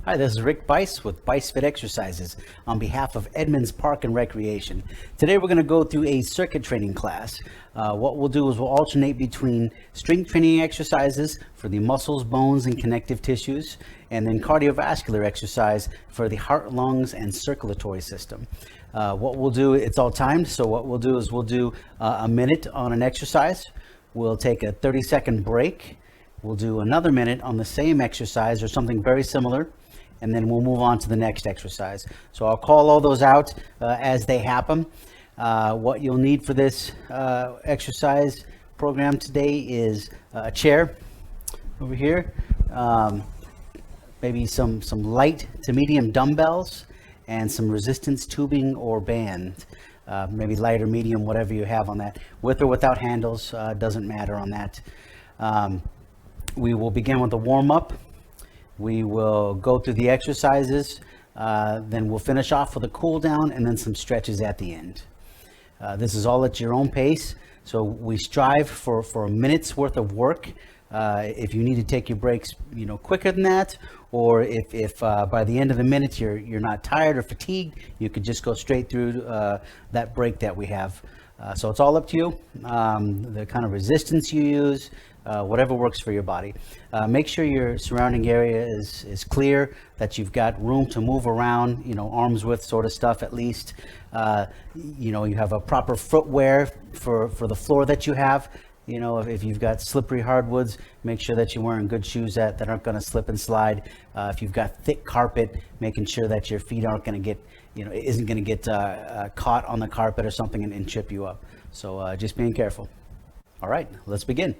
Hi, this is Rick Bice with Bice Fit Exercises on behalf of Edmonds Park and Recreation. Today we're going to go through a circuit training class. What we'll do is we'll alternate between strength training exercises for the muscles, bones, and connective tissues, and then cardiovascular exercise for the heart, lungs, and circulatory system. What we'll do, it's all timed, so what we'll do is we'll do a minute on an exercise. We'll take a 30-second break. We'll do another minute on the same exercise or something very similar, and then we'll move on to the next exercise. So I'll call all those out as they happen. What you'll need for this exercise program today is a chair over here, maybe some light to medium dumbbells, and some resistance tubing or band. Maybe light or medium, whatever you have on that. With or without handles, doesn't matter on that. We will begin with a warm-up. We will go through the exercises, then we'll finish off with a cool down and then some stretches at the end. This is all at your own pace, so we strive for a minute's worth of work. If you need to take your breaks, quicker than that, or if by the end of the minute you're not tired or fatigued, you could just go straight through that break that we have. So it's all up to you, the kind of resistance you use, whatever works for your body. Make sure your surrounding area is clear, that you've got room to move around, arm's width sort of stuff at least. You have a proper footwear for the floor that you have. If you've got slippery hardwoods, make sure that you're wearing good shoes that aren't going to slip and slide. If you've got thick carpet, making sure that your feet aren't going to get, isn't going to get caught on the carpet or something and trip you up. So just being careful. All right, let's begin.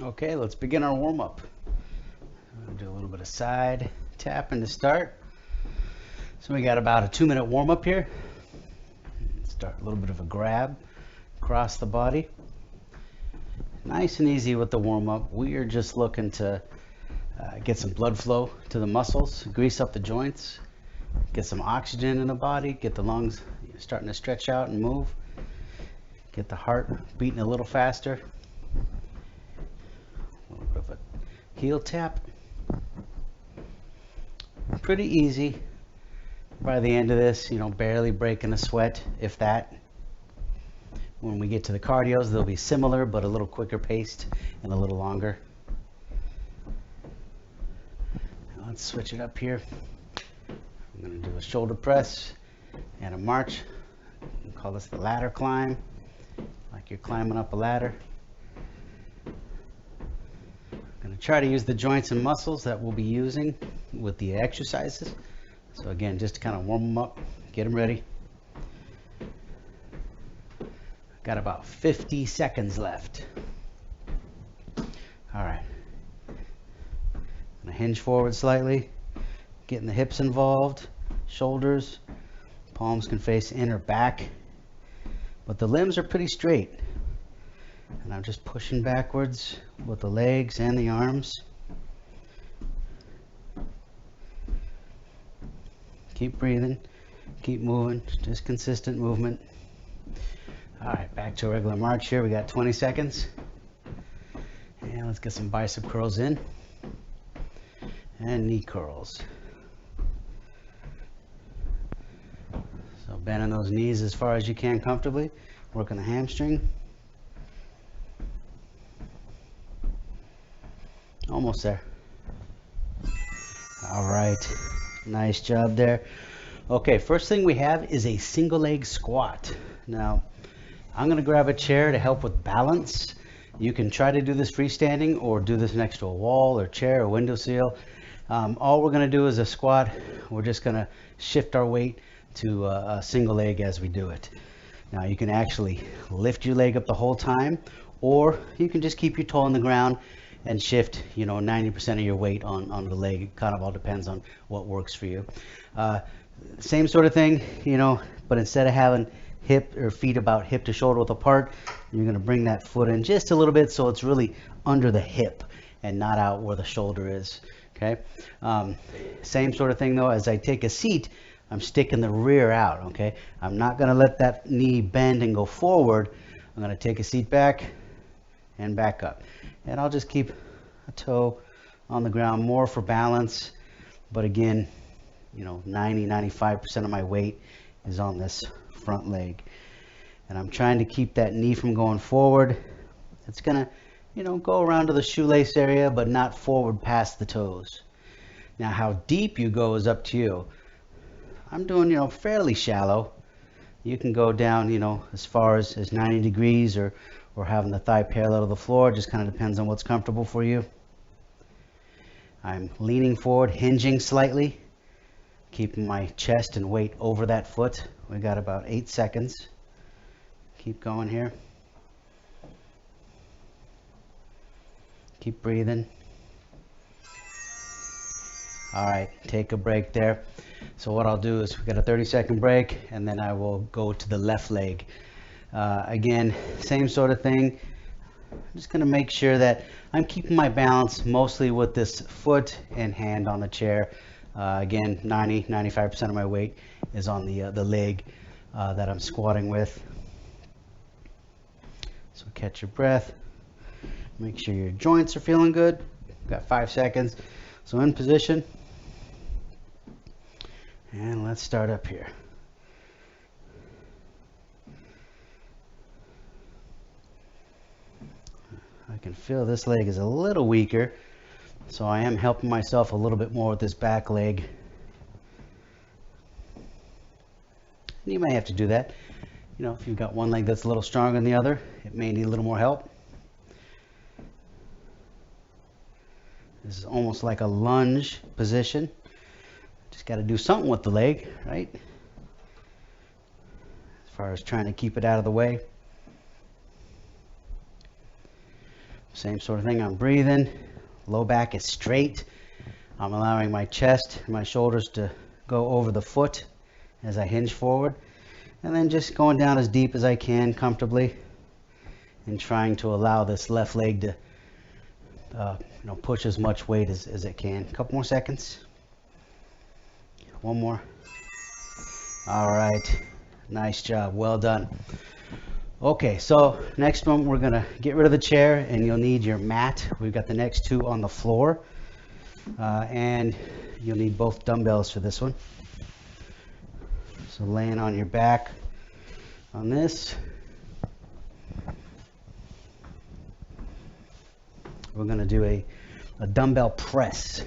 Okay, let's begin our warm-up. Do a little bit of side tapping to start. So we got about a 2-minute warm-up here. Start a little bit of a grab across the body. Nice and easy with the warm-up. We are just looking to get some blood flow to the muscles, grease up the joints, get some oxygen in the body, get the lungs starting to stretch out and move, get the heart beating a little faster. A little bit of a heel tap. Pretty easy. By the end of this, barely breaking a sweat, if that. When we get to the cardios, they'll be similar, but a little quicker paced and a little longer. Now let's switch it up here. I'm going to do a shoulder press and a march. We call this the ladder climb, like you're climbing up a ladder. I'm going to try to use the joints and muscles that we'll be using with the exercises. So again, just to kind of warm them up, get them ready. Got about 50 seconds left. All right. I'm gonna hinge forward slightly, getting the hips involved, shoulders, palms can face in or back, but the limbs are pretty straight. And I'm just pushing backwards with the legs and the arms. Keep breathing, keep moving, just consistent movement. All right, back to a regular march here. We got 20 seconds. And let's get some bicep curls in. And knee curls. So bending those knees as far as you can comfortably. Working the hamstring. Almost there. All right. Nice job there. Okay, first thing we have is a single leg squat. Now, I'm going to grab a chair to help with balance. You can try to do this freestanding or do this next to a wall or chair or windowsill. All we're going to do is a squat. We're just going to shift our weight to a single leg as we do it. Now, you can actually lift your leg up the whole time, or you can just keep your toe on the ground and shift 90% of your weight on the leg. It kind of all depends on what works for you. Same sort of thing, but instead of having hip or feet about hip to shoulder width apart. You're going to bring that foot in just a little bit so it's really under the hip and not out where the shoulder is. Okay. Same sort of thing though, as I take a seat, I'm sticking the rear out. Okay. I'm not going to let that knee bend and go forward. I'm going to take a seat back and back up. And I'll just keep a toe on the ground more for balance. But again, 90-95% of my weight is on this front leg. And I'm trying to keep that knee from going forward. It's going to, go around to the shoelace area, but not forward past the toes. Now, how deep you go is up to you. I'm doing, fairly shallow. You can go down, as far as 90 degrees or having the thigh parallel to the floor. It just kind of depends on what's comfortable for you. I'm leaning forward, hinging slightly, keeping my chest and weight over that foot. We got about 8 seconds. Keep going here. Keep breathing. All right, take a break there. So what I'll do is we got a 30-second break, and then I will go to the left leg. Again, same sort of thing. I'm just going to make sure that I'm keeping my balance mostly with this foot and hand on the chair. Again, 90-95% of my weight is on the leg that I'm squatting with. So catch your breath. Make sure your joints are feeling good. Got 5 seconds. So in position. And let's start up here. I can feel this leg is a little weaker, so I am helping myself a little bit more with this back leg. And you may have to do that. If you've got one leg that's a little stronger than the other, it may need a little more help. This is almost like a lunge position. Just got to do something with the leg, right? As far as trying to keep it out of the way. Same sort of thing. I'm breathing. Low back is straight. I'm allowing my chest and my shoulders to go over the foot as I hinge forward. And then just going down as deep as I can comfortably and trying to allow this left leg to push as much weight as it can. A couple more seconds. One more. All right. Nice job. Well done. Okay, so next one, we're going to get rid of the chair, and you'll need your mat. We've got the next two on the floor, and you'll need both dumbbells for this one. So laying on your back on this. We're going to do a dumbbell press.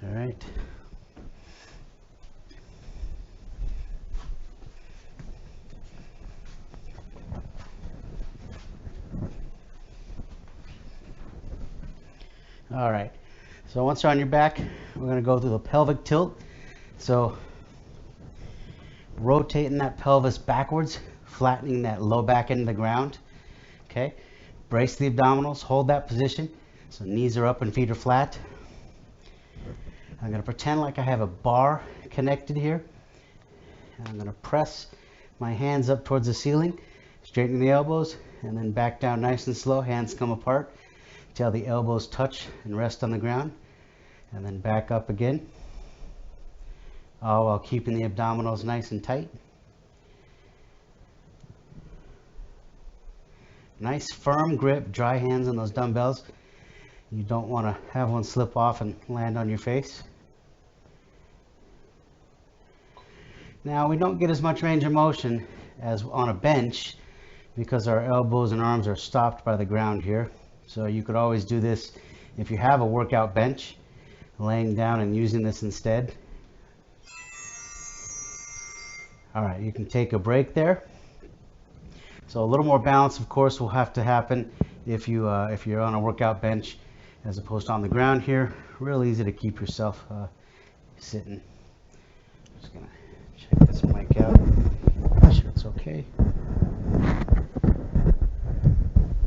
All right. All right, so once you're on your back, we're going to go through the pelvic tilt. So rotating that pelvis backwards, flattening that low back into the ground. Okay, brace the abdominals, hold that position. So knees are up and feet are flat. I'm going to pretend like I have a bar connected here. And I'm going to press my hands up towards the ceiling, straighten the elbows, and then back down nice and slow. Hands come apart till the elbows touch and rest on the ground, and then back up again, all while keeping the abdominals nice and tight. Nice firm grip, dry hands on those dumbbells. You don't want to have one slip off and land on your face. Now, we don't get as much range of motion as on a bench because our elbows and arms are stopped by the ground here. So you could always do this if you have a workout bench, laying down and using this instead. All right, you can take a break there. So a little more balance, of course, will have to happen if you're on a workout bench as opposed to on the ground here. Real easy to keep yourself sitting. Just gonna check this mic out. Make sure it's okay.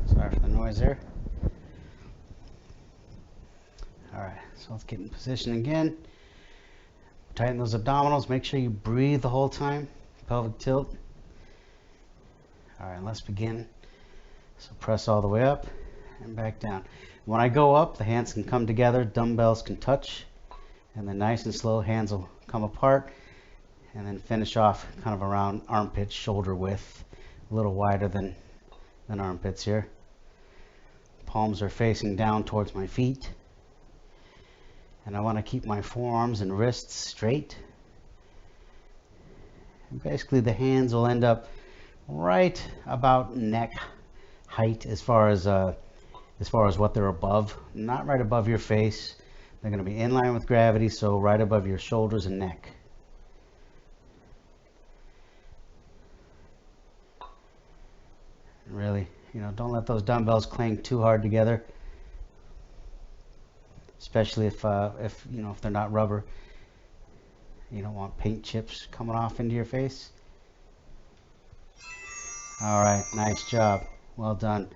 Sorry for the noise there. All right, so let's get in position again. Tighten those abdominals. Make sure you breathe the whole time. Pelvic tilt. All right, let's begin. So press all the way up and back down. When I go up, the hands can come together, dumbbells can touch, and then nice and slow, hands will come apart, and then finish off kind of around armpit, shoulder width, a little wider than armpits here. Palms are facing down towards my feet. And I want to keep my forearms and wrists straight. And basically the hands will end up right about neck height as far as what they're above, not right above your face. They're going to be in line with gravity, so right above your shoulders and neck. And really, don't let those dumbbells clang too hard together, especially if they're not rubber. You don't want paint chips coming off into your face. All right, nice job. Well done.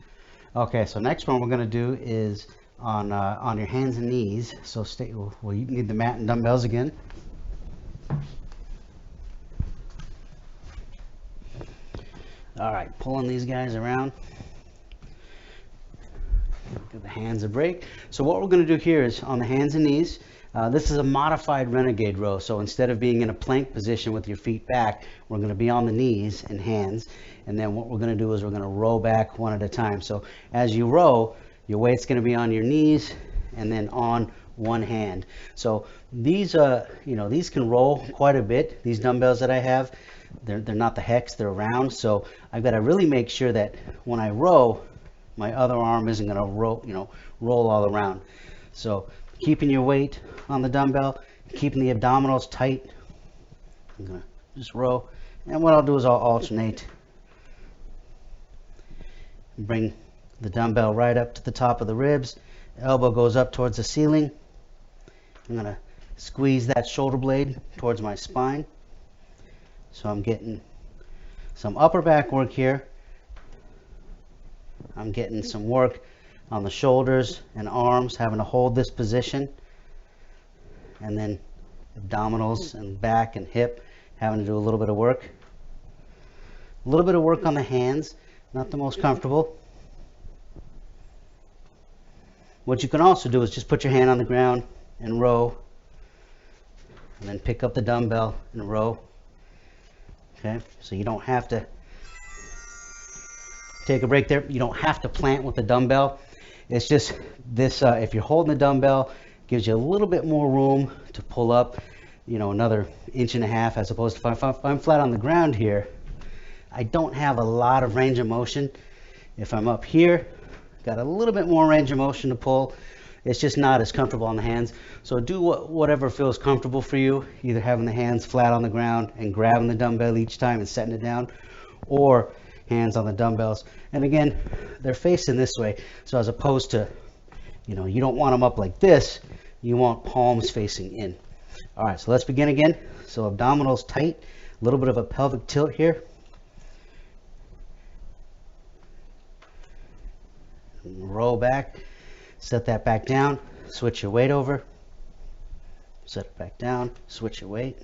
Okay, so next one we're going to do is on your hands and knees. So you need the mat and dumbbells again. All right, pulling these guys around. Give the hands a break. So what we're going to do here is on the hands and knees. This is a modified renegade row. So instead of being in a plank position with your feet back, we're going to be on the knees and hands. And then what we're going to do is we're going to row back one at a time. So as you row, your weight's going to be on your knees and then on one hand. So these can roll quite a bit. These dumbbells that I have, they're not the hex, they're round. So I've got to really make sure that when I row, my other arm isn't going to roll all around. So keeping your weight on the dumbbell, keeping the abdominals tight. I'm going to just row. And what I'll do is I'll alternate. Bring the dumbbell right up to the top of the ribs. The elbow goes up towards the ceiling. I'm going to squeeze that shoulder blade towards my spine. So I'm getting some upper back work here. I'm getting some work on the shoulders and arms, having to hold this position. And then abdominals and back and hip, having to do a little bit of work. A little bit of work on the hands, not the most comfortable. What you can also do is just put your hand on the ground and row. And then pick up the dumbbell and row. Okay, so you don't have to take a break there. You don't have to plant with the dumbbell. It's just this, if you're holding the dumbbell, gives you a little bit more room to pull up, another 1.5 inches as opposed to if I'm flat on the ground here, I don't have a lot of range of motion. If I'm up here, got a little bit more range of motion to pull. It's just not as comfortable on the hands. So do whatever feels comfortable for you, either having the hands flat on the ground and grabbing the dumbbell each time and setting it down, or hands on the dumbbells. And again, they're facing this way. So as opposed to, you don't want them up like this, you want palms facing in. All right, so let's begin again. So abdominals tight, a little bit of a pelvic tilt here. Roll back, set that back down, switch your weight over, set it back down, switch your weight.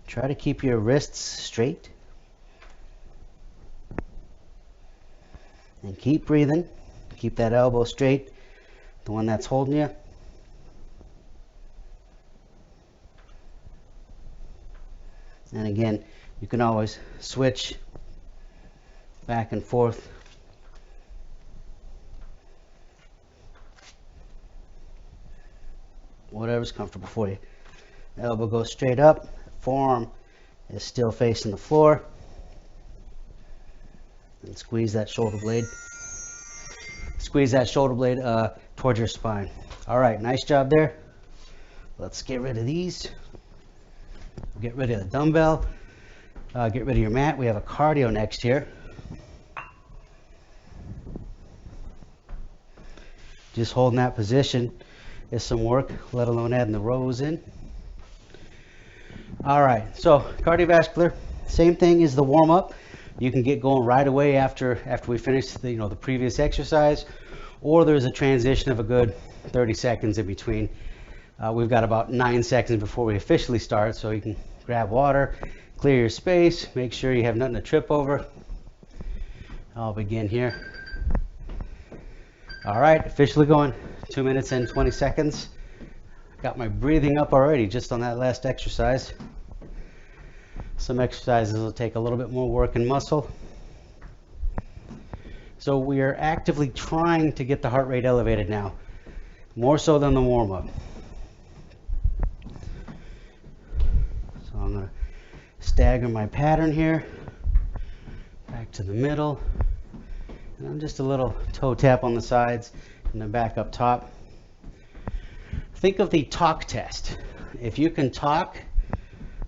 Try to keep your wrists straight. And keep breathing. Keep that elbow straight, the one that's holding you. And again, you can always switch back and forth. Whatever's comfortable for you. Elbow goes straight up. Forearm is still facing the floor. And squeeze that shoulder blade. Squeeze that shoulder blade towards your spine. All right, nice job there. Let's get rid of these. Get rid of the dumbbell. Get rid of your mat. We have a cardio next here. Just holding that position is some work, let alone adding the rows in. All right, so cardiovascular, same thing as the warm-up. You can get going right away after we finish the previous exercise, or there's a transition of a good 30 seconds in between. We've got about 9 seconds before we officially start, so you can grab water, clear your space, make sure you have nothing to trip over. I'll begin here. All right, officially going 2 minutes and 20 seconds. Got my breathing up already just on that last exercise. Some exercises will take a little bit more work and muscle. So we are actively trying to get the heart rate elevated now, more so than the warm-up. So I'm going to stagger my pattern here, back to the middle, and I'm just a little toe tap on the sides and then back up top. Think of the talk test. If you can talk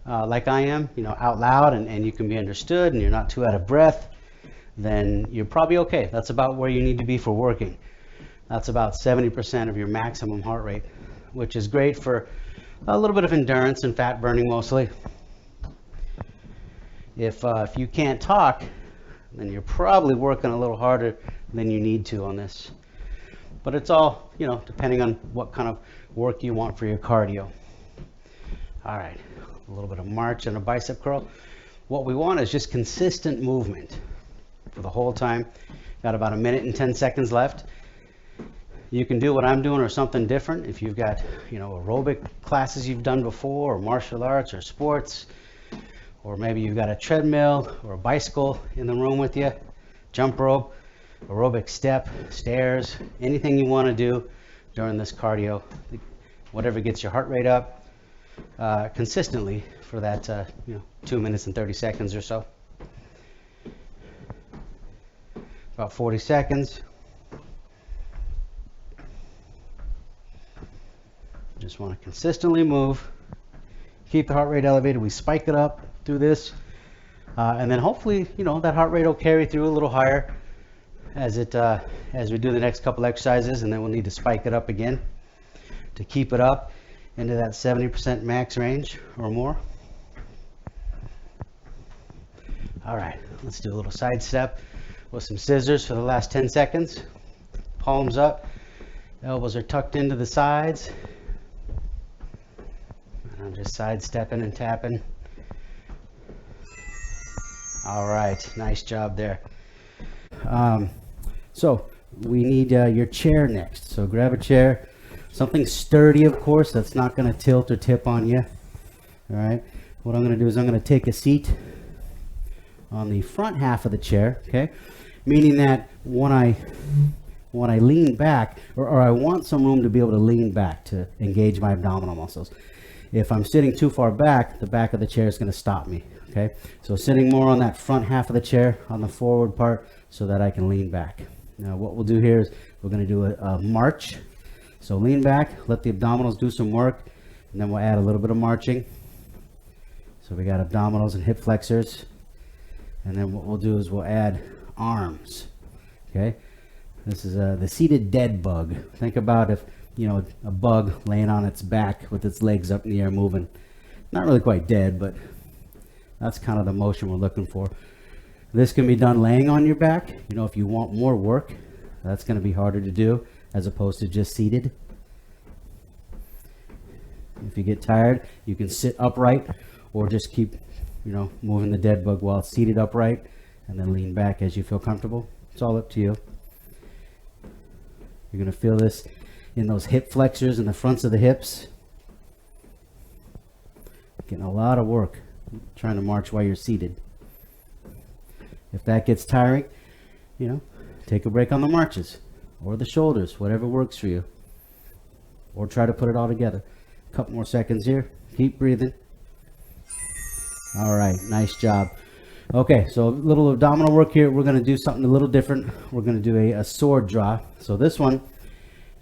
like I am, out loud, and you can be understood and you're not too out of breath, then you're probably okay. That's about where you need to be for working. That's about 70% of your maximum heart rate, which is great for a little bit of endurance and fat burning mostly. If you can't talk, then you're probably working a little harder than you need to on this. But it's all, depending on what kind of work you want for your cardio. All right, a little bit of march and a bicep curl. What we want is just consistent movement for the whole time. Got about 1 minute and 10 seconds left. You can do what I'm doing or something different if you've got, aerobic classes you've done before, or martial arts or sports, or maybe you've got a treadmill or a bicycle in the room with you, jump rope, aerobic step, stairs, anything you want to do during this cardio, whatever gets your heart rate up consistently for that 2 minutes and 30 seconds or so. About 40 seconds. Just want to consistently move, keep the heart rate elevated. We spike it up through this, and then hopefully, that heart rate will carry through a little higher as we do the next couple exercises, and then we'll need to spike it up again to keep it up into that 70% max range or more. All right, let's do a little side step with some scissors for the last 10 seconds. Palms up, elbows are tucked into the sides. And I'm just side stepping and tapping. All right, nice job there. So we need your chair next. So grab a chair, something sturdy, of course, that's not going to tilt or tip on you. All right, what I'm going to do is I'm going to take a seat on the front half of the chair, okay? Meaning that when I lean back, or I want some room to be able to lean back to engage my abdominal muscles. If I'm sitting too far back, the back of the chair is going to stop me, okay? So sitting more on that front half of the chair, on the forward part, so that I can lean back. Now what we'll do here is we're going to do a march. So lean back, let the abdominals do some work, and then we'll add a little bit of marching. So we got abdominals and hip flexors. And then what we'll do is we'll add arms, okay? This is the seated dead bug. Think about if, a bug laying on its back with its legs up in the air moving. Not really quite dead, but that's kind of the motion we're looking for. This can be done laying on your back. If you want more work, that's going to be harder to do as opposed to just seated. If you get tired, you can sit upright or just keep moving the dead bug while it's seated upright, and then lean back as you feel comfortable. It's all up to you. You're going to feel this in those hip flexors and the fronts of the hips. Getting a lot of work trying to march while you're seated. If that gets tiring, take a break on the marches or the shoulders, whatever works for you. Or try to put it all together. A couple more seconds here. Keep breathing. All right, nice job. Okay, so a little abdominal work here. We're going to do something a little different. We're going to do a sword draw. So this one,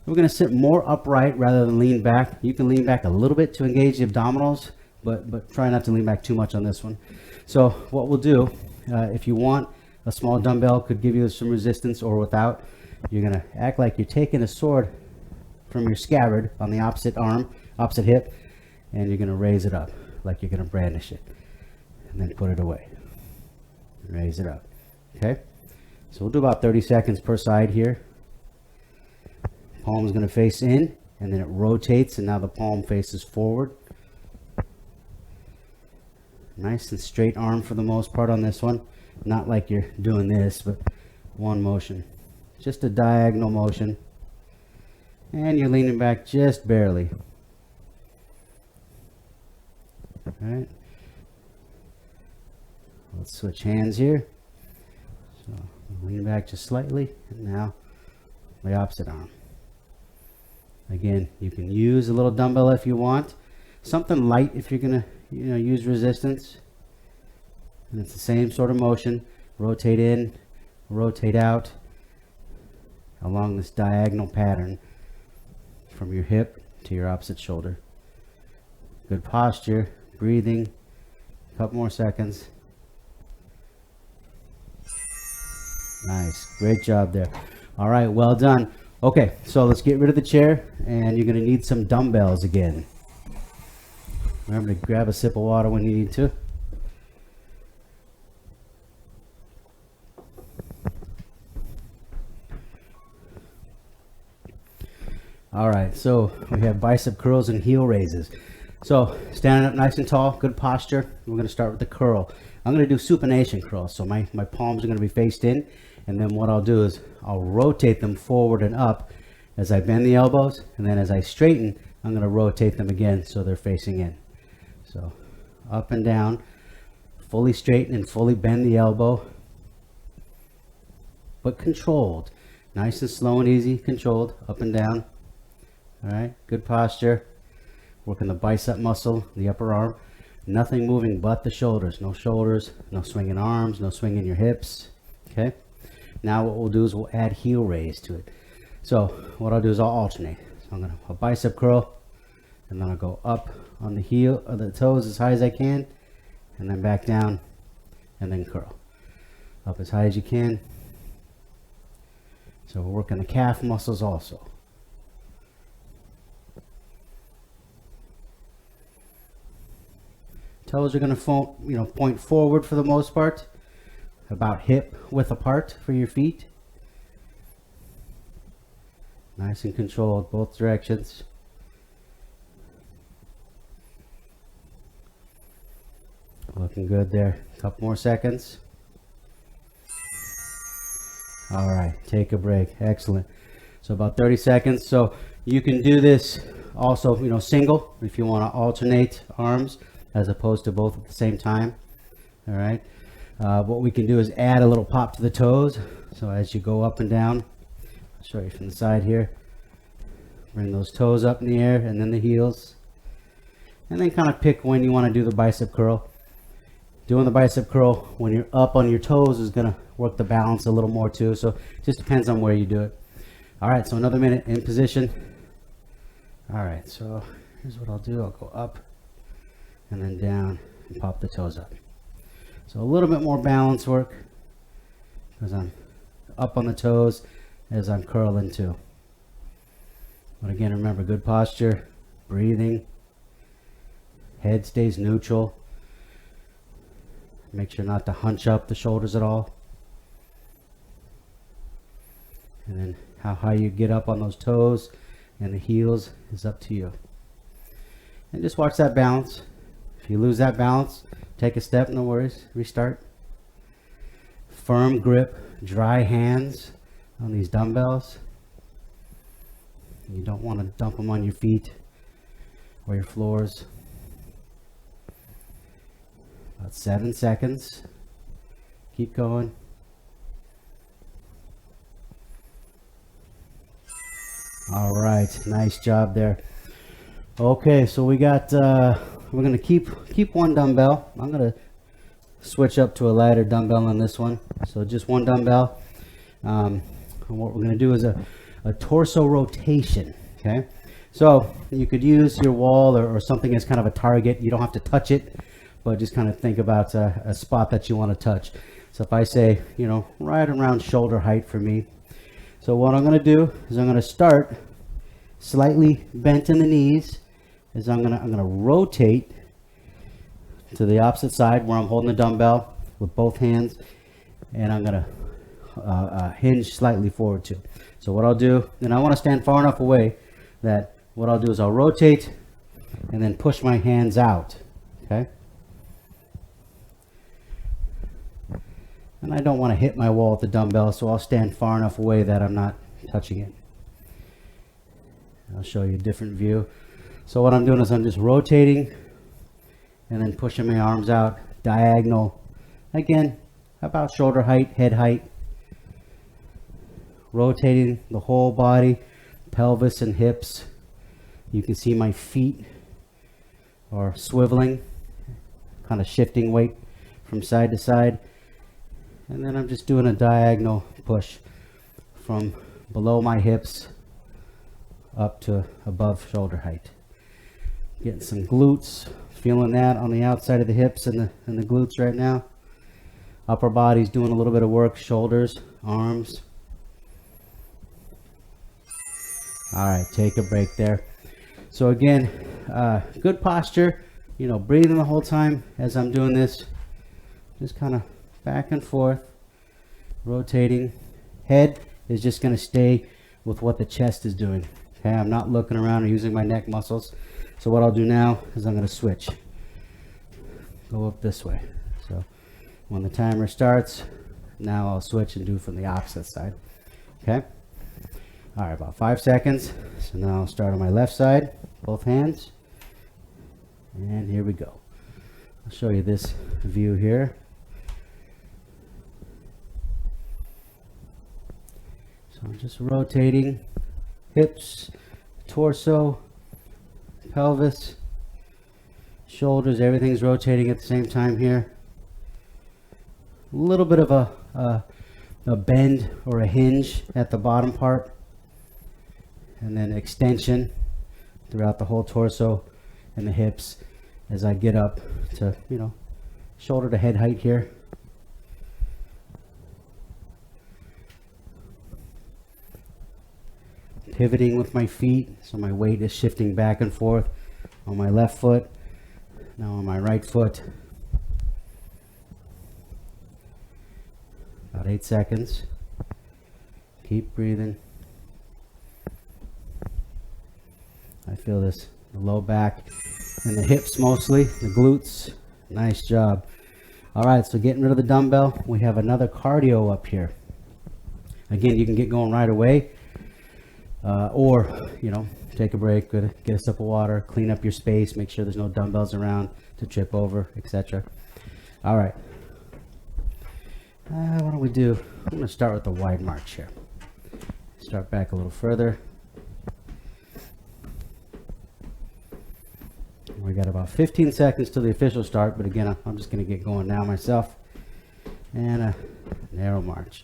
we're going to sit more upright rather than lean back. You can lean back a little bit to engage the abdominals, but try not to lean back too much on this one. So what we'll do, if you want, a small dumbbell could give you some resistance, or without, you're going to act like you're taking a sword from your scabbard on the opposite arm, opposite hip, and you're going to raise it up like you're going to brandish it. And then put it away. Raise it up. Okay? So we'll do about 30 seconds per side here. Palm is going to face in, and then it rotates, and now the palm faces forward. Nice and straight arm for the most part on this one. Not like you're doing this, but one motion. Just a diagonal motion. And you're leaning back just barely. All right. Let's switch hands here. So lean back just slightly, and now the opposite arm. Again, you can use a little dumbbell if you want. Something light if you're gonna, use resistance. And it's the same sort of motion. Rotate in, rotate out along this diagonal pattern from your hip to your opposite shoulder. Good posture, breathing. A couple more seconds. Nice, great job there. All right, well done. Okay, so let's get rid of the chair, and you're gonna need some dumbbells again. Remember to grab a sip of water when you need to. All right, so we have bicep curls and heel raises. So standing up nice and tall, good posture. We're gonna start with the curl. I'm gonna do supination curls. So my palms are gonna be faced in, and then what I'll do is I'll rotate them forward and up as I bend the elbows, and then as I straighten, I'm gonna rotate them again so they're facing in. So up and down, fully straighten and fully bend the elbow, but controlled. Nice and slow and easy, controlled, up and down. All right, good posture. Working the bicep muscle, the upper arm. Nothing moving but the shoulders. No shoulders, no swinging arms, no swinging your hips. Okay. Now what we'll do is we'll add heel raise to it. So what I'll do is I'll alternate. So I'm gonna a bicep curl, and then I'll go up on the heel of the toes as high as I can, and then back down, and then curl. Up as high as you can. So we're working the calf muscles also. Toes are going to point forward for the most part, about hip width apart for your feet. Nice and controlled both directions. Looking good there. Couple more seconds. All right, take a break. Excellent. So about 30 seconds. So you can do this also, single if you want to alternate arms, as opposed to both at the same time. All right. What we can do is add a little pop to the toes. So as you go up and down, I'll show you from the side here. Bring those toes up in the air, and then the heels. And then kind of pick when you want to do the bicep curl. Doing the bicep curl when you're up on your toes is going to work the balance a little more too. So it just depends on where you do it. All right, so another minute in position. All right, so here's what I'll do. I'll go up and then down and pop the toes up. So a little bit more balance work because I'm up on the toes as I'm curling too. But again, remember, good posture, breathing, head stays neutral. Make sure not to hunch up the shoulders at all. And then how high you get up on those toes and the heels is up to you. And just watch that balance. If you lose that balance, take a step, no worries, restart. Firm grip, dry hands on these dumbbells. You don't want to dump them on your feet or your floors. About 7 seconds. Keep going. All right, nice job there. Okay, so we got we're gonna keep one dumbbell. I'm gonna switch up to a lighter dumbbell on this one. So just one dumbbell. And what we're gonna do is a torso rotation. Okay, so you could use your wall or something as kind of a target. You don't have to touch it, but just kind of think about a spot that you want to touch. So if I say, right around shoulder height for me. So what I'm going to do is I'm going to start slightly bent in the knees. Is I'm going to rotate to the opposite side where I'm holding the dumbbell with both hands, and I'm going to hinge slightly forward too. So what I'll do, and I want to stand far enough away that what I'll do is I'll rotate and then push my hands out. Okay. And I don't want to hit my wall with the dumbbell, so I'll stand far enough away that I'm not touching it. I'll show you a different view. So what I'm doing is I'm just rotating and then pushing my arms out diagonal. Again, about shoulder height, head height. Rotating the whole body, pelvis and hips. You can see my feet are swiveling, kind of shifting weight from side to side. And then I'm just doing a diagonal push from below my hips up to above shoulder height. Getting some glutes, feeling that on the outside of the hips and the glutes right now. Upper body's doing a little bit of work, shoulders, arms. All right, take a break there. So again, good posture, you know, breathing the whole time as I'm doing this. Just kind of back and forth, rotating. Head is just going to stay with what the chest is doing. Okay, I'm not looking around or using my neck muscles. So what I'll do now is I'm going to switch. Go up this way. So when the timer starts, now I'll switch and do from the opposite side. Okay. All right, about 5 seconds. So now I'll start on my left side, both hands. And here we go. I'll show you this view here. So I'm just rotating hips, torso, pelvis, shoulders, everything's rotating at the same time here. A little bit of a bend or a hinge at the bottom part, and then extension throughout the whole torso and the hips as I get up to, you know, shoulder to head height here. Pivoting with my feet, so my weight is shifting back and forth on my left foot, now on my right foot. About 8 seconds. Keep breathing. I feel this, the low back and the hips mostly, the glutes. Nice job. All right, so getting rid of the dumbbell, we have another cardio up here. Again, you can get going right away. Or, you know, take a break, get a sip of water, clean up your space, make sure there's no dumbbells around to trip over, etc. All right. What do we do? I'm going to start with the wide march here. Start back a little further. We got about 15 seconds to the official start, but again, I'm just going to get going now myself. And a narrow march.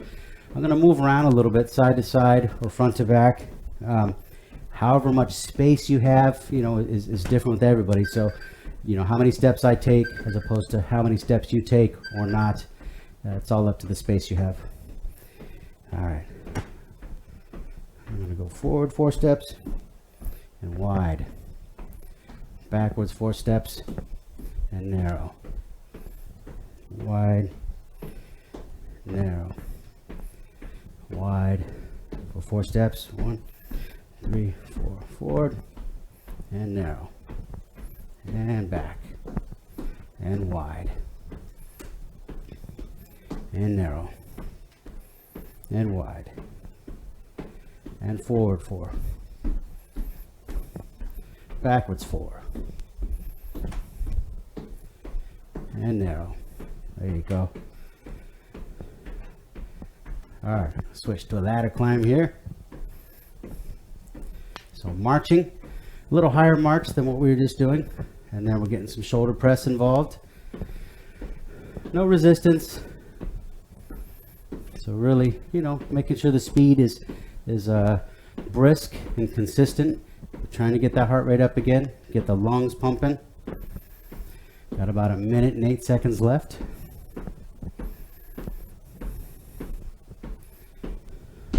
I'm going to move around a little bit, side to side or front to back. However much space you have, you know, is different with everybody. So, you know, how many steps I take as opposed to how many steps you take or not. It's all up to the space you have. All right. I'm going to go forward 4 steps and wide. Backwards 4 steps and narrow. Wide, narrow. Wide for 4 steps. 1, 3, 4. Forward and narrow. And back. And wide. And narrow. And wide. And forward 4. Backwards 4. And narrow. There you go. All right, switch to a ladder climb here. So marching, a little higher march than what we were just doing. And then we're getting some shoulder press involved. No resistance. So really, you know, making sure the speed is brisk and consistent. We're trying to get that heart rate up again, get the lungs pumping. Got about 1 minute and 8 seconds left.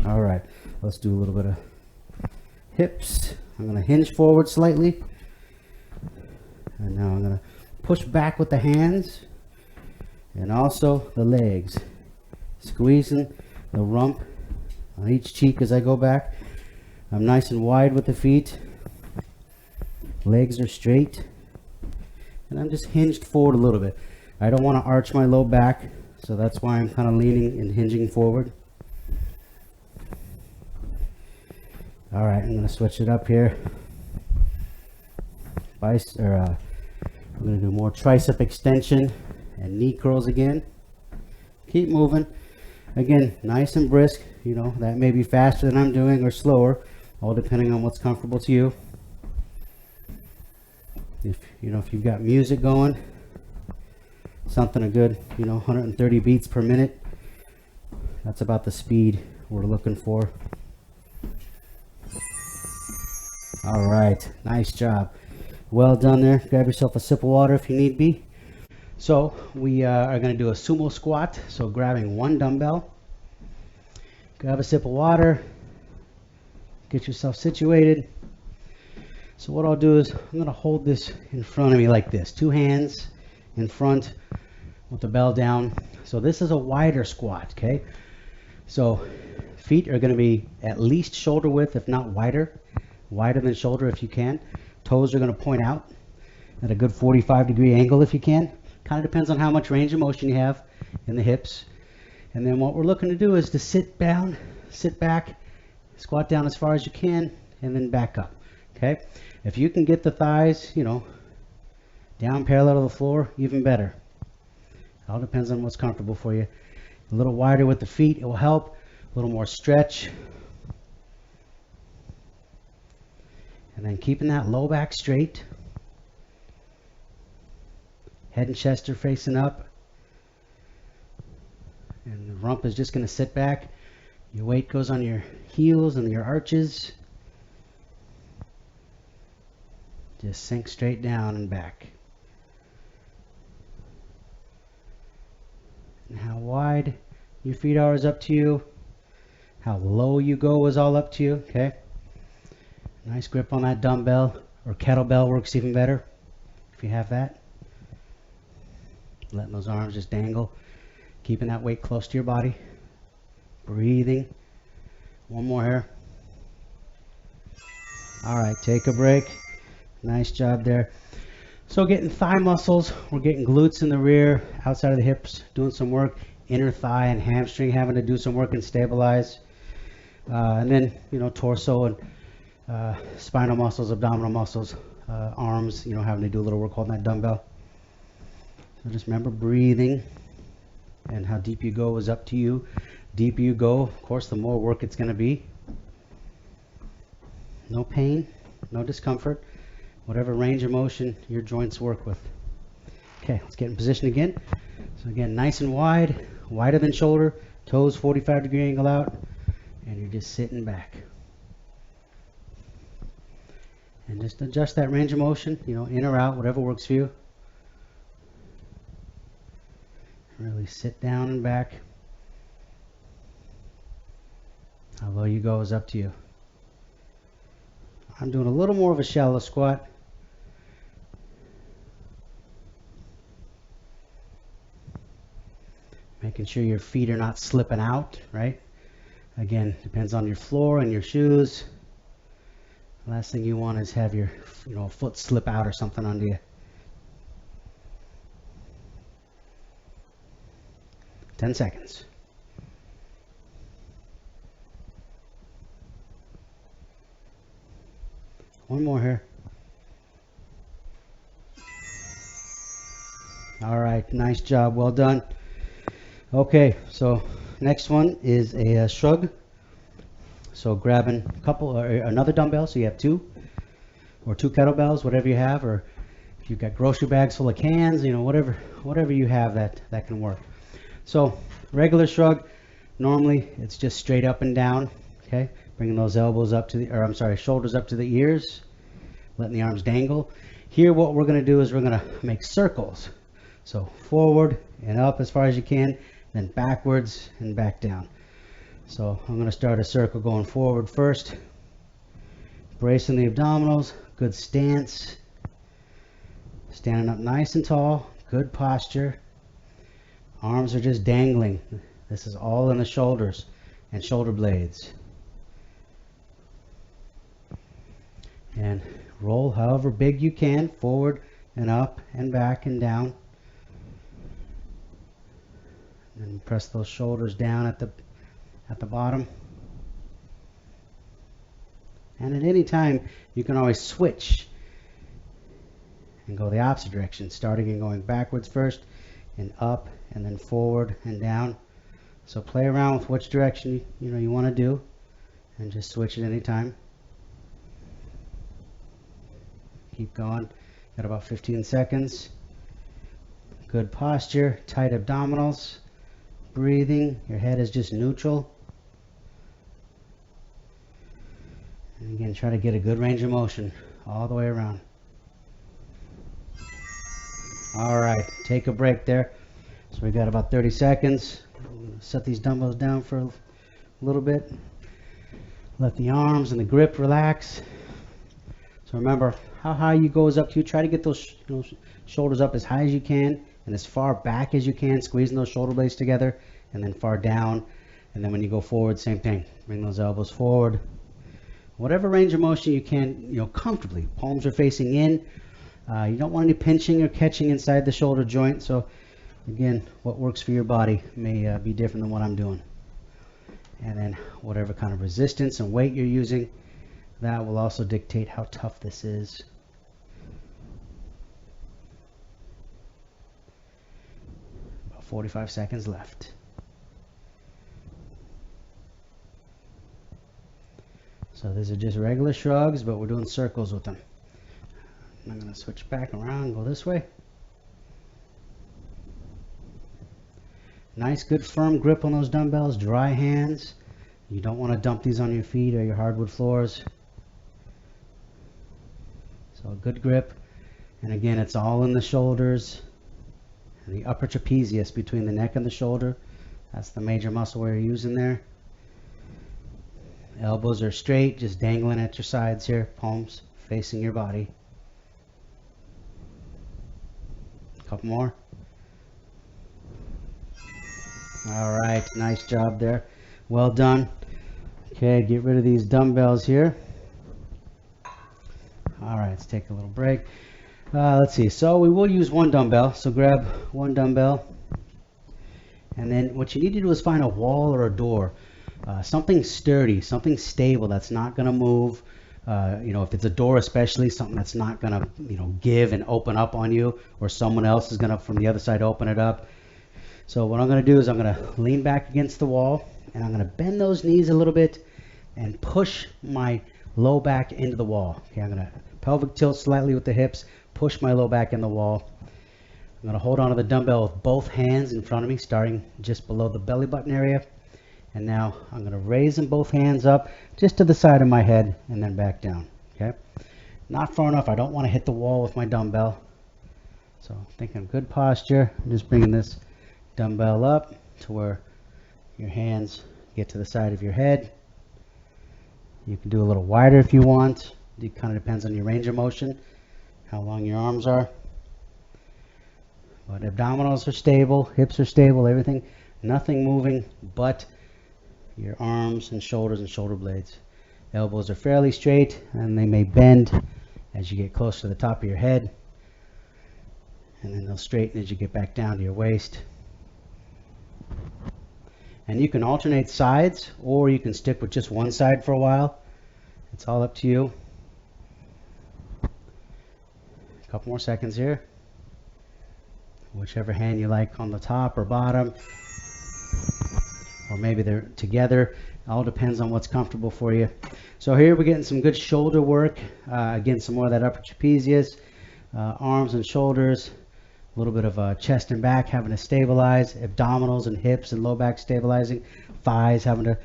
All right, let's do a little bit of hips. I'm going to hinge forward slightly. And now I'm going to push back with the hands and also the legs. Squeezing the rump on each cheek as I go back. I'm nice and wide with the feet. Legs are straight. And I'm just hinged forward a little bit. I don't want to arch my low back. So that's why I'm kind of leaning and hinging forward. All right, I'm gonna switch it up here. I'm gonna do more tricep extension and knee curls again. Keep moving. Again, nice and brisk. You know, that may be faster than I'm doing or slower, all depending on what's comfortable to you. If you've got music going, something a good, 130 beats per minute. That's about the speed we're looking for. All right, nice job. Well done there. Grab yourself a sip of water if you need be. So we are going to do a sumo squat. So grabbing one dumbbell, grab a sip of water, get yourself situated. So what I'll do is I'm going to hold this in front of me like this, 2 hands in front with the bell down. So this is a wider squat, okay? So feet are going to be at least shoulder width, if not wider than shoulder if you can. Toes are going to point out at a good 45-degree angle if you can. Kind of depends on how much range of motion you have in the hips. And then what we're looking to do is to sit down, sit back, squat down as far as you can, and then back up. Okay? If you can get the thighs, down parallel to the floor, even better. It all depends on what's comfortable for you. A little wider with the feet, it will help. A little more stretch. And then keeping that low back straight. Head and chest are facing up. And the rump is just going to sit back. Your weight goes on your heels and your arches. Just sink straight down and back. And how wide your feet are is up to you. How low you go is all up to you, okay? Nice grip on that dumbbell, or kettlebell works even better if you have that. Letting those arms just dangle. Keeping that weight close to your body. Breathing. One more here. All right, take a break. Nice job there. So getting thigh muscles, we're getting glutes in the rear, outside of the hips, doing some work. Inner thigh and hamstring having to do some work and stabilize. And then, torso and spinal muscles, abdominal muscles, arms, having to do a little work holding that dumbbell. So just remember breathing, and how deep you go is up to you. Deeper you go, of course, the more work it's going to be. No pain, no discomfort, whatever range of motion your joints work with. Okay, let's get in position again. So again, nice and wide, wider than shoulder, toes 45-degree angle out, and you're just sitting back. And just adjust that range of motion, in or out, whatever works for you. Really sit down and back. How low you go is up to you. I'm doing a little more of a shallow squat. Making sure your feet are not slipping out, right? Again, depends on your floor and your shoes. Last thing you want is have your foot slip out or something under you. 10 seconds. One more here. All right, nice job, well done. Okay, so next one is a shrug. So grabbing a couple or another dumbbell, so you have 2, or 2 kettlebells, whatever you have, or if you've got grocery bags full of cans, whatever you have that can work. So regular shrug, normally it's just straight up and down, okay? Bringing those elbows up to shoulders up to the ears, letting the arms dangle. Here what we're going to do is we're going to make circles. So forward and up as far as you can, then backwards and back down. So I'm going to start a circle going forward first. Bracing the abdominals, good stance. Standing up nice and tall, good posture. Arms are just dangling. This is all in the shoulders and shoulder blades. And roll however big you can, forward and up and back and down. And press those shoulders down at the bottom. And at any time, you can always switch and go the opposite direction, starting and going backwards first, and up, and then forward and down. So play around with which direction you want to do, and just switch at any time. Keep going. Got about 15 seconds. Good posture, tight abdominals, breathing. Your head is just neutral. And again, try to get a good range of motion all the way around. All right, take a break there. So we got about 30 seconds. Set these dumbbells down for a little bit. Let the arms and the grip relax. So remember, how high you go is up to you. Try to get those shoulders up as high as you can and as far back as you can, squeezing those shoulder blades together, and then far down. And then when you go forward, same thing. Bring those elbows forward. Whatever range of motion you can, comfortably. Palms are facing in. You don't want any pinching or catching inside the shoulder joint. So again, what works for your body may be different than what I'm doing. And then whatever kind of resistance and weight you're using, that will also dictate how tough this is. About 45 seconds left. So these are just regular shrugs, but we're doing circles with them. I'm going to switch back around and go this way. Nice, good, firm grip on those dumbbells. Dry hands. You don't want to dump these on your feet or your hardwood floors. So a good grip. And again, it's all in the shoulders and the upper trapezius between the neck and the shoulder. That's the major muscle we're using there. Elbows are straight, just dangling at your sides here. Palms facing your body. A couple more. All right, nice job there. Well done. Okay, get rid of these dumbbells here. All right, let's take a little break. Let's see. So we will use one dumbbell. So grab one dumbbell. And then what you need to do is find a wall or a door. Something sturdy, something stable that's not going to move. If it's a door especially, something that's not going to, give and open up on you, or someone else is going to, from the other side, open it up. So what I'm going to do is I'm going to lean back against the wall, and I'm going to bend those knees a little bit and push my low back into the wall. Okay, I'm going to pelvic tilt slightly with the hips, push my low back in the wall. I'm going to hold on to the dumbbell with both hands in front of me, starting just below the belly button area. And now I'm going to raise them both hands up just to the side of my head and then back down. Okay, not far enough. I don't want to hit the wall with my dumbbell. So thinking good posture. I'm just bringing this dumbbell up to where your hands get to the side of your head. You can do a little wider if you want. It kind of depends on your range of motion, how long your arms are. But abdominals are stable, hips are stable, everything, nothing moving but your arms and shoulder blades. Elbows are fairly straight, and they may bend as you get close to the top of your head, and then they'll straighten as you get back down to your waist. And you can alternate sides, or you can stick with just one side for a while. It's all up to you. A couple more seconds here. Whichever hand you like on the top or bottom, or maybe they're together. All depends on what's comfortable for you. So here we're getting some good shoulder work. Again, some more of that upper trapezius, arms and shoulders, a little bit of chest and back having to stabilize, abdominals and hips and low back stabilizing, thighs having to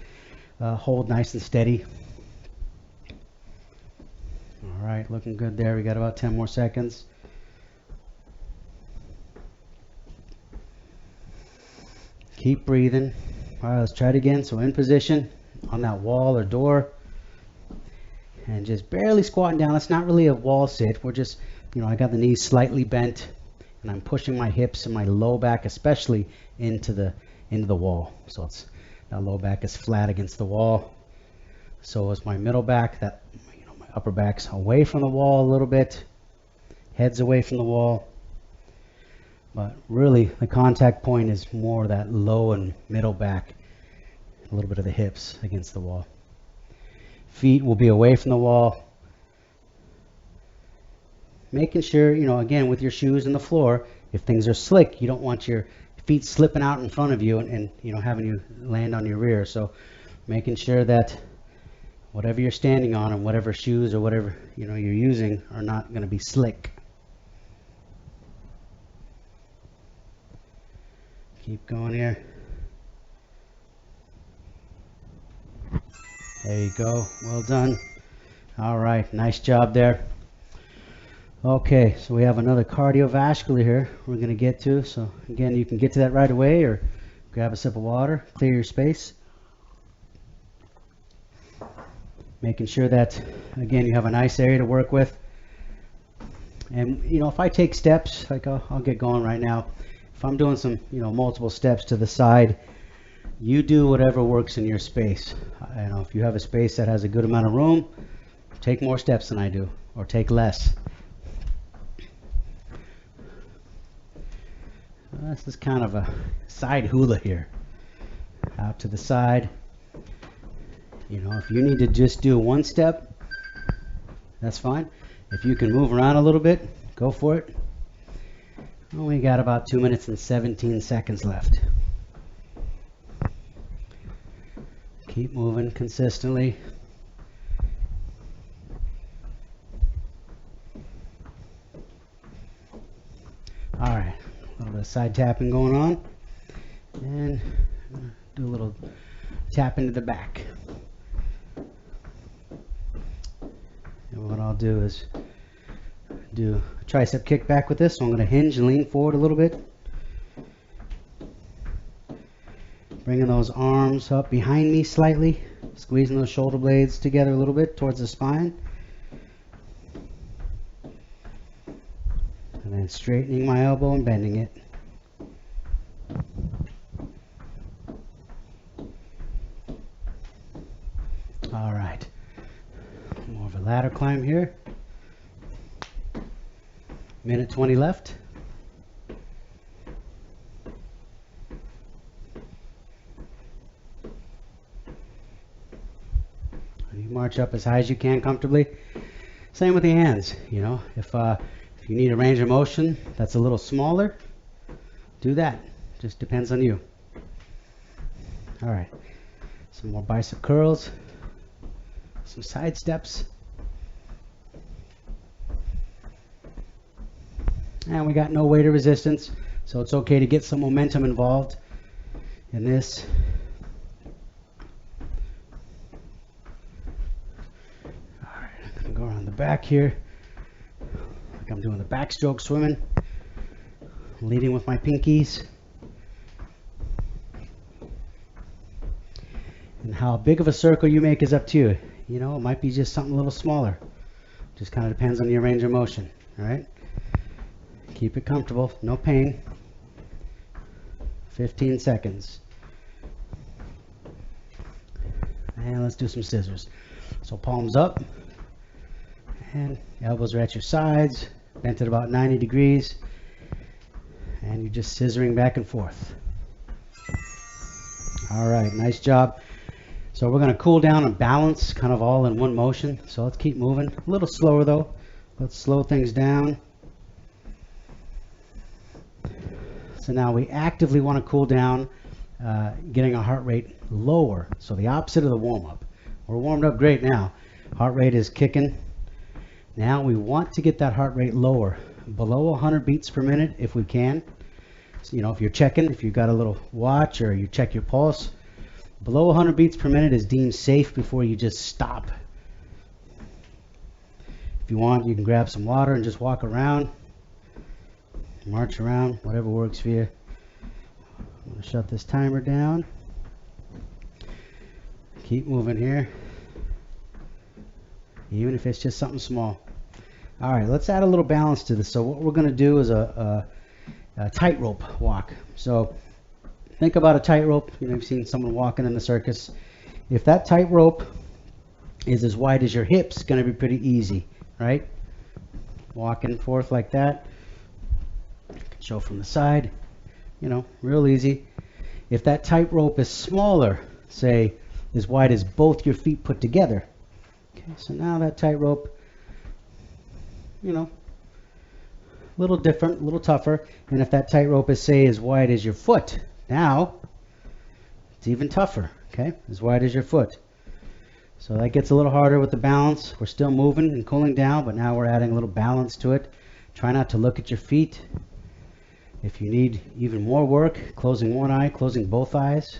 hold nice and steady. All right, looking good there. We got about 10 more seconds. Keep breathing. All right, let's try it again. So in position on that wall or door, and just barely squatting down. It's not really a wall sit. We're just, I got the knees slightly bent, and I'm pushing my hips and my low back especially into the wall. So it's, that low back is flat against the wall. So is my middle back. That my upper back's away from the wall a little bit. Head's away from the wall. But really, the contact point is more that low and middle back, a little bit of the hips against the wall. Feet will be away from the wall. Making sure, you know, again, with your shoes on the floor, if things are slick, you don't want your feet slipping out in front of you and you know, having you land on your rear. So making sure that whatever you're standing on and whatever shoes or whatever, you know, you're using are not going to be slick. Keep going here. There you go. Well done. All right. Nice job there. Okay, so we have another cardiovascular here we're going to get to. So again, you can get to that right away or grab a sip of water, clear your space. Making sure that, again, you have a nice area to work with. And, you know, if I take steps, like I'll get going right now. If I'm doing some, you know, multiple steps to the side, you do whatever works in your space. You know, if you have a space that has a good amount of room, take more steps than I do, or take less. This is kind of a side hula here. Out to the side. You know, if you need to just do one step, that's fine. If you can move around a little bit, go for it. Only got about 2 minutes and 17 seconds left. Keep moving consistently. All right. A little bit of side tapping going on, and do a little tap into the back. And what I'll do is do a tricep kickback with this. So I'm going to hinge and lean forward a little bit, bringing those arms up behind me slightly, squeezing those shoulder blades together a little bit towards the spine, and then straightening my elbow and bending it. All right, more of a ladder climb here. Minute 20 left. You march up as high as you can comfortably. Same with the hands. You know, if you need a range of motion that's a little smaller, do that. Just depends on you. All right, some more bicep curls, some side steps. And we got no weight or resistance, so it's okay to get some momentum involved in this. All right, I'm gonna go around the back here, like I'm doing the backstroke swimming, leading with my pinkies. And how big of a circle you make is up to you. You know, it might be just something a little smaller. Just kind of depends on your range of motion. All right. Keep it comfortable, no pain. 15 seconds. And let's do some scissors. So palms up, and elbows are at your sides, bent at about 90 degrees, and you're just scissoring back and forth. All right, nice job. So we're going to cool down and balance kind of all in one motion. So let's keep moving. A little slower though. Let's slow things down. So now we actively want to cool down, getting our heart rate lower. So the opposite of the warm-up. We're warmed up great now. Heart rate is kicking. Now we want to get that heart rate lower, below 100 beats per minute if we can. So, you know, if you're checking, if you've got a little watch or you check your pulse, below 100 beats per minute is deemed safe before you just stop. If you want, you can grab some water and just walk around. March around, whatever works for you. I'm going to shut this timer down. Keep moving here, even if it's just something small. All right, let's add a little balance to this. So what we're going to do is a tightrope walk. So think about a tightrope. You know, you've seen someone walking in the circus. If that tightrope is as wide as your hips, it's going to be pretty easy, right? Walking forth like that. Show from the side, real easy. If that tightrope is smaller, say as wide as both your feet put together, okay, so now that tightrope, a little different, a little tougher. And if that tightrope is, say, as wide as your foot, now it's even tougher, okay, as wide as your foot. So that gets a little harder with the balance. We're still moving and cooling down, but now we're adding a little balance to it. Try not to look at your feet. If you need even more work, closing one eye, closing both eyes.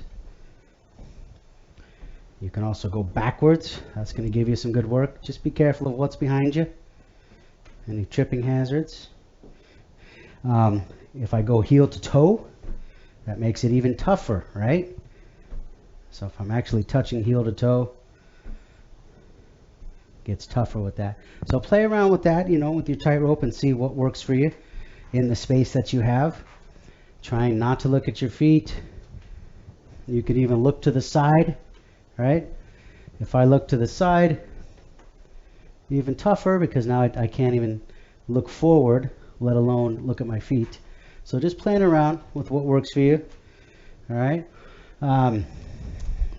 You can also go backwards. That's going to give you some good work. Just be careful of what's behind you. Any tripping hazards. If I go heel to toe, that makes it even tougher, right? So if I'm actually touching heel to toe, it gets tougher with that. So play around with that, with your tightrope and see what works for you in the space that you have. Trying not to look at your feet. You could even look to the side, right? If I look to the side, even tougher because now I can't even look forward, let alone look at my feet. So just playing around with what works for you. All right.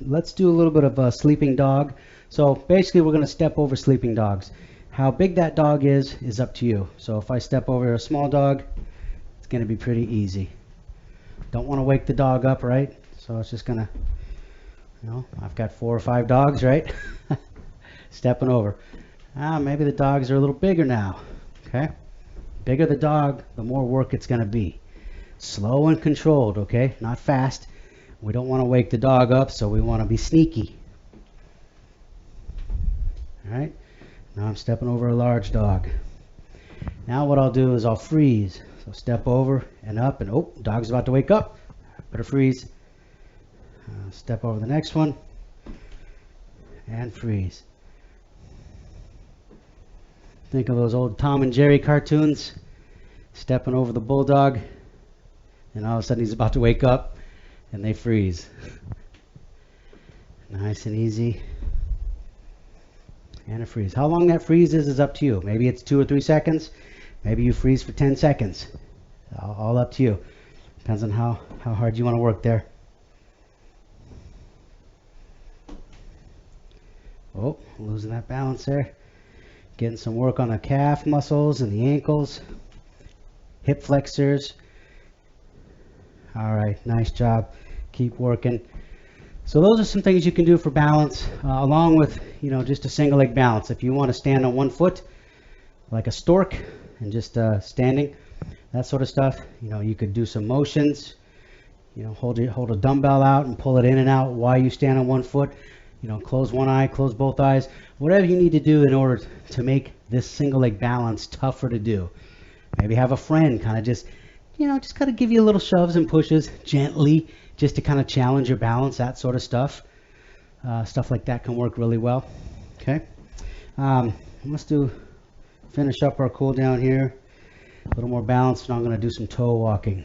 Let's do a little bit of a sleeping dog. So basically we're going to step over sleeping dogs. How big that dog is up to you. So if I step over a small dog, it's going to be pretty easy. Don't want to wake the dog up, right? So it's just going to, I've got 4 or 5 dogs, right? Stepping over. Maybe the dogs are a little bigger now. Okay. Bigger the dog, the more work it's going to be. Slow and controlled, okay? Not fast. We don't want to wake the dog up, so we want to be sneaky. All right. Now I'm stepping over a large dog. Now what I'll do is I'll freeze. So step over and up, and oh, dog's about to wake up. Better freeze. Step over the next one and freeze. Think of those old Tom and Jerry cartoons, stepping over the bulldog, and all of a sudden he's about to wake up, and they freeze. Nice and easy. And a freeze. How long that freeze is up to you. Maybe it's 2 or 3 seconds. Maybe you freeze for 10 seconds. All up to you. Depends on how hard you want to work there. Oh, losing that balance there. Getting some work on the calf muscles and the ankles, hip flexors. All right, nice job. Keep working. So those are some things you can do for balance, along with, just a single leg balance. If you want to stand on one foot, like a stork, and just standing, that sort of stuff, you could do some motions. Hold a dumbbell out and pull it in and out while you stand on one foot. Close one eye, close both eyes, whatever you need to do in order to make this single leg balance tougher to do. Maybe have a friend kind of just kind of give you a little shoves and pushes gently just to kind of challenge your balance, that sort of stuff. Stuff like that can work really well. Okay. Let's finish up our cool down here. A little more balance. Now I'm going to do some toe walking.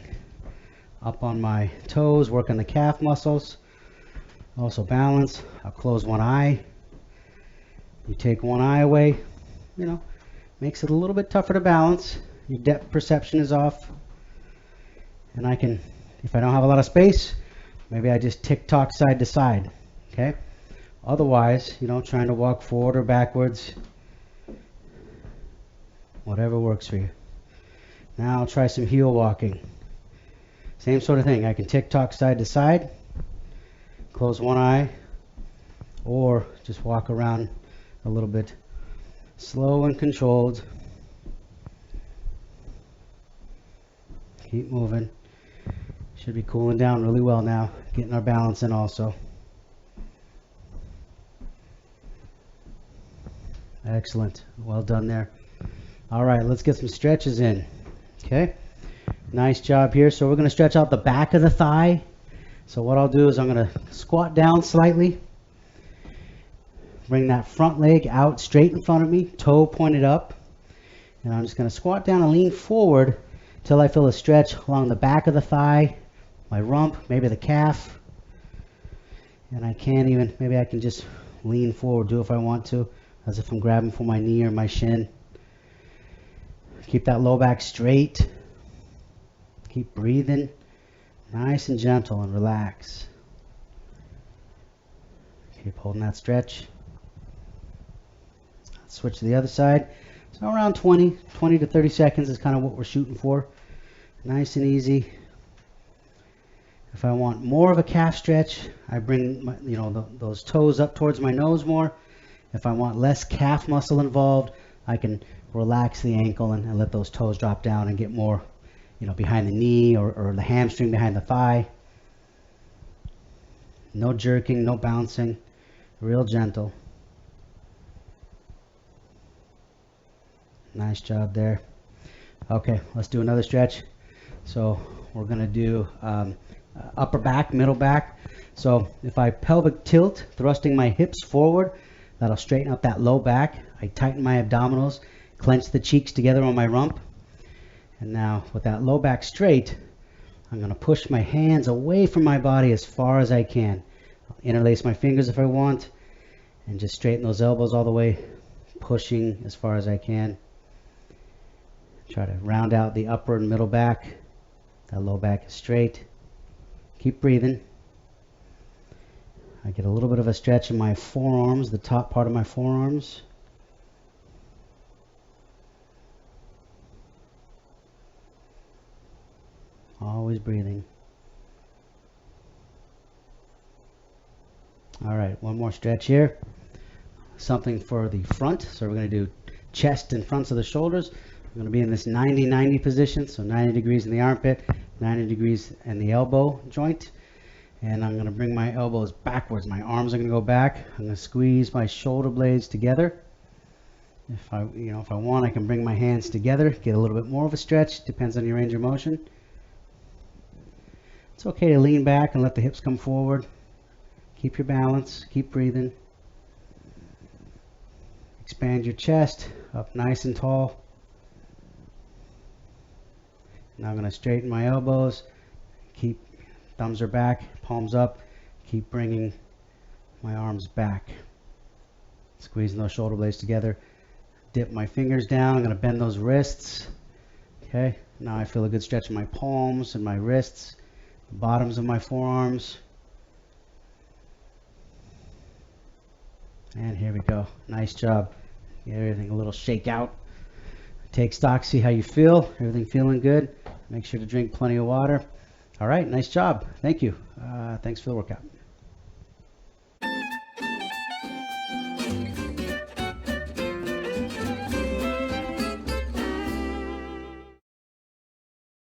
Up on my toes, work on the calf muscles. Also balance. I'll close one eye. You take one eye away, makes it a little bit tougher to balance. Your depth perception is off. And I can, if I don't have a lot of space, maybe I just tick-tock side to side, okay? Otherwise, trying to walk forward or backwards, whatever works for you. Now I'll try some heel walking. Same sort of thing. I can tick-tock side to side. Close one eye, or just walk around a little bit, slow and controlled. Keep moving. Should be cooling down really well now, getting our balance in also. Excellent. Well done there. All right, let's get some stretches in. Okay. Nice job here. So we're going to stretch out the back of the thigh. So what I'll do is I'm going to squat down slightly. Bring that front leg out straight in front of me, toe pointed up. And I'm just going to squat down and lean forward till I feel a stretch along the back of the thigh, my rump, maybe the calf. And I can't even, maybe I can just lean forward, do if I want to, as if I'm grabbing for my knee or my shin. Keep that low back straight. Keep breathing nice and gentle and relax. Keep holding that stretch. Switch to the other side. So around 20 to 30 seconds is kind of what we're shooting for. Nice and easy. If I want more of a calf stretch, I bring my, those toes up towards my nose more. If I want less calf muscle involved, I can relax the ankle and let those toes drop down and get more, behind the knee or the hamstring behind the thigh. No jerking, no bouncing, real gentle. Nice job there. Okay, let's do another stretch. So we're going to do upper back, middle back. So if I pelvic tilt, thrusting my hips forward, that'll straighten up that low back. I tighten my abdominals, clench the cheeks together on my rump. And now with that low back straight, I'm going to push my hands away from my body as far as I can. I'll interlace my fingers if I want, and just straighten those elbows all the way, pushing as far as I can. Try to round out the upper and middle back. That low back is straight. Keep breathing. I get a little bit of a stretch in my forearms, the top part of my forearms. Always breathing. All right, one more stretch here. Something for the front. So we're going to do chest and fronts of the shoulders. We're going to be in this 90-90 position. So 90 degrees in the armpit, 90 degrees in the elbow joint. And I'm going to bring my elbows backwards. My arms are going to go back. I'm going to squeeze my shoulder blades together. If I want, I can bring my hands together, get a little bit more of a stretch. Depends on your range of motion. It's okay to lean back and let the hips come forward. Keep your balance. Keep breathing. Expand your chest up nice and tall. Now I'm going to straighten my elbows. Keep thumbs are back, palms up. Keep bringing my arms back. Squeezing those shoulder blades together. Dip my fingers down. I'm going to bend those wrists. Okay. Now I feel a good stretch in my palms and my wrists, the bottoms of my forearms. And here we go. Nice job. Get everything a little shake out. Take stock, see how you feel. Everything feeling good. Make sure to drink plenty of water. All right, nice job. Thank you. Thanks for the workout.